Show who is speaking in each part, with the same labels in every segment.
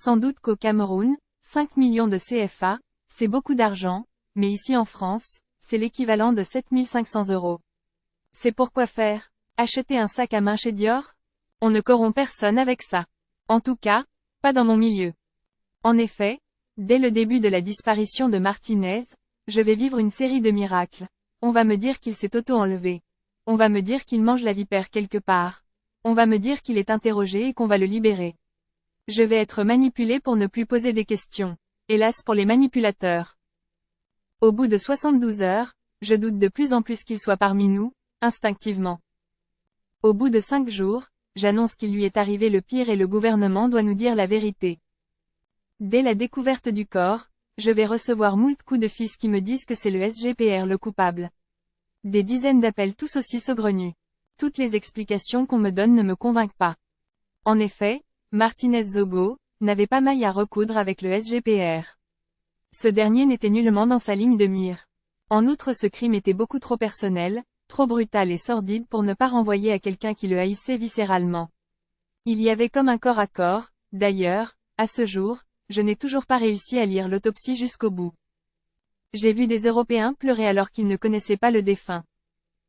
Speaker 1: Sans doute qu'au Cameroun, 5 millions de CFA, c'est beaucoup d'argent, mais ici en France, c'est l'équivalent de 7500 €. C'est pourquoi faire? Acheter un sac à main chez Dior? On ne corrompt personne avec ça. En tout cas, pas dans mon milieu. En effet, dès le début de la disparition de Martinez, je vais vivre une série de miracles. On va me dire qu'il s'est auto-enlevé. On va me dire qu'il mange la vipère quelque part. On va me dire qu'il est interrogé et qu'on va le libérer. Je vais être manipulé pour ne plus poser des questions. Hélas pour les manipulateurs. Au bout de 72 heures, je doute de plus en plus qu'il soit parmi nous, instinctivement. Au bout de 5 jours, j'annonce qu'il lui est arrivé le pire et le gouvernement doit nous dire la vérité. Dès la découverte du corps, je vais recevoir moult coups de fils qui me disent que c'est le SGPR le coupable. Des dizaines d'appels tous aussi saugrenus. Toutes les explications qu'on me donne ne me convainquent pas. En effet, Martinez Zogo n'avait pas maille à recoudre avec le SGPR. Ce dernier n'était nullement dans sa ligne de mire. En outre, ce crime était beaucoup trop personnel, trop brutal et sordide pour ne pas renvoyer à quelqu'un qui le haïssait viscéralement. Il y avait comme un corps à corps. D'ailleurs, à ce jour, je n'ai toujours pas réussi à lire l'autopsie jusqu'au bout. J'ai vu des Européens pleurer alors qu'ils ne connaissaient pas le défunt.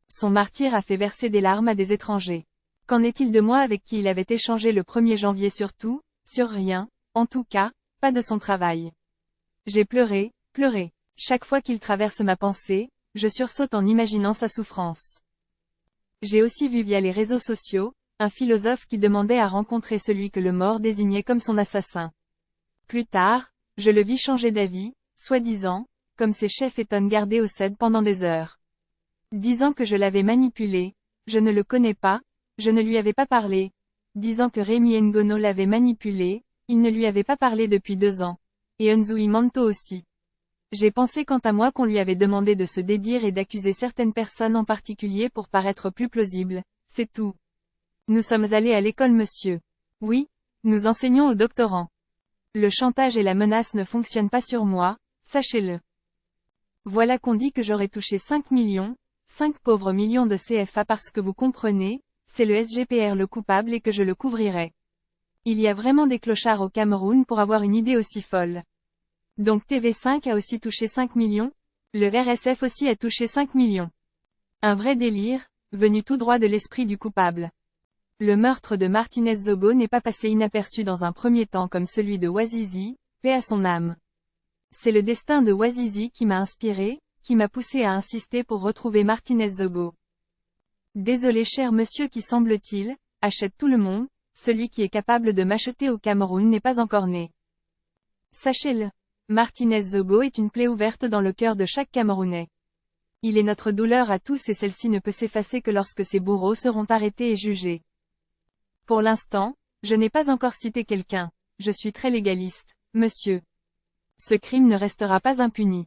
Speaker 1: Son martyre a fait verser des larmes à des étrangers. Qu'en est-il de moi avec qui il avait échangé le 1er janvier sur tout, sur rien, en tout cas, pas de son travail. J'ai pleuré, pleuré. Chaque fois qu'il traverse ma pensée, je sursaute en imaginant sa souffrance. J'ai aussi vu via les réseaux sociaux, un philosophe qui demandait à rencontrer celui que le mort désignait comme son assassin. Plus tard, je le vis changer d'avis, soi-disant, comme ses chefs étonnent gardés au CED pendant des heures. Disant que je l'avais manipulé, je ne le connais pas, je ne lui avais pas parlé. Disant que Rémi Ngono l'avait manipulé, il ne lui avait pas parlé depuis 2 ans. Et Nzui Manto aussi. J'ai pensé quant à moi qu'on lui avait demandé de se dédire et d'accuser certaines personnes en particulier pour paraître plus plausible, c'est tout. Nous sommes allés à l'école monsieur. Oui, nous enseignons aux doctorants. Le chantage et la menace ne fonctionnent pas sur moi, sachez-le. Voilà qu'on dit que j'aurais touché 5 millions, 5 pauvres millions de CFA parce que vous comprenez, c'est le SGPR le coupable et que je le couvrirai. Il y a vraiment des clochards au Cameroun pour avoir une idée aussi folle. Donc TV5 a aussi touché 5 millions? Le RSF aussi a touché 5 millions. Un vrai délire, venu tout droit de l'esprit du coupable. Le meurtre de Martinez Zogo n'est pas passé inaperçu dans un premier temps comme celui de Wazizi, paix à son âme. C'est le destin de Wazizi qui m'a inspiré, qui m'a poussé à insister pour retrouver Martinez Zogo. Désolé cher monsieur qui semble-t-il, achète tout le monde, celui qui est capable de m'acheter au Cameroun n'est pas encore né. Sachez-le. Martinez Zogo est une plaie ouverte dans le cœur de chaque Camerounais. Il est notre douleur à tous et celle-ci ne peut s'effacer que lorsque ses bourreaux seront arrêtés et jugés. Pour l'instant, je n'ai pas encore cité quelqu'un. Je suis très légaliste, monsieur. Ce crime ne restera pas impuni.